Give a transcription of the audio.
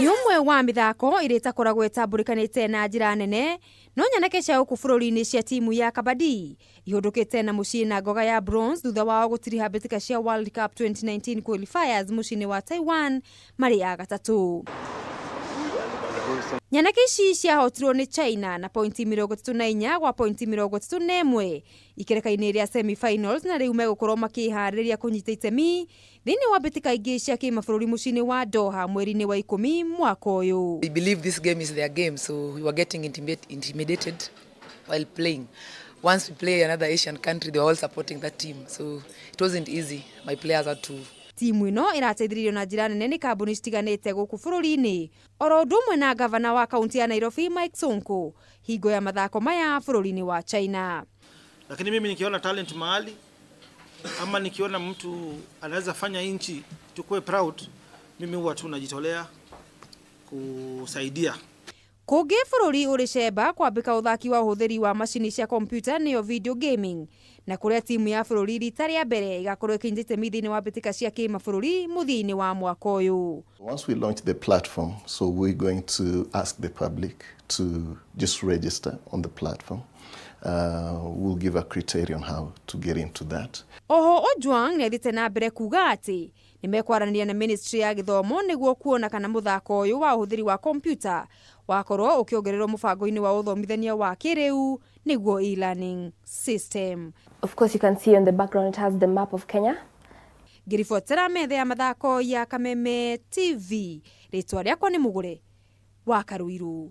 Ni umwe wa mithako irita koragwo itambulikanite na njira nene no nyanake cia uku bururi-ini cia timu ya Kabaddi ihundukite na mucii na ngoga ya bronze thutha wao gutiriha mbitika cia World Cup 2019 qualifiers mucii wa Taiwan mari ya gatatu. Nyanake ici ciahotirwo ni China na pointi 34 gwa pointi 31 ikereka-ini ria semi-finals na riu megukorwo makihariria kunyita itemi thiini wa mbitika ingi cia kimabũrũri mucii wa Doha mweri-ini wa 10 mwaka uyu. We believe this game is their game, so we were getting intimidated while playing. Once we play another Asian country, they were all supporting that team, so it wasn't easy. My players had to. Timu ino irateithĩrĩrio na njĩra nene ni kambuni citiganĩte gũkũ bũrũri-inĩ oro ũndũ ũmwe na gavana wa kaunti ya Nairobi Mike Sonko hingo ya mathako maya bũrũri-inĩ wa China. Lakini mimi nikiona talent mahali ama nikiona mtu anaweza fanya nchi tukue proud, mimi huwa tu najitolea kusaidia. Kungi bũrũri uri cemba kwambika uthaki wa ũhũthĩri wa macini cia computer niyo video gaming na kuria timu ya bũrũri rita rĩa mbere igakorwo ikinyita thĩinĩ wa mbitika cia kimabũrũri muthia-inĩ wa mwaka uyu. Once we launch the platform, so we're going to ask the public to just register on the platform. We'll give a criterion how to get into that. Oho Ojwang ni athite na mbere kuga ati nimekwaranĩria na Ministry ya Gĩthomo nĩguo kuona kana muthako uyu wa ũhũthĩri wa computer wakorwo ukiongererwo mũbango-inĩ wa ũthomithania wa kĩrĩu nĩguo e-learning system. Of course, you can see on the background it has the map of Kenya. Ngiribotera metha ya mathako ya Kameme TV. Ritwa rĩakwa nĩ Mugure wa Karuiru.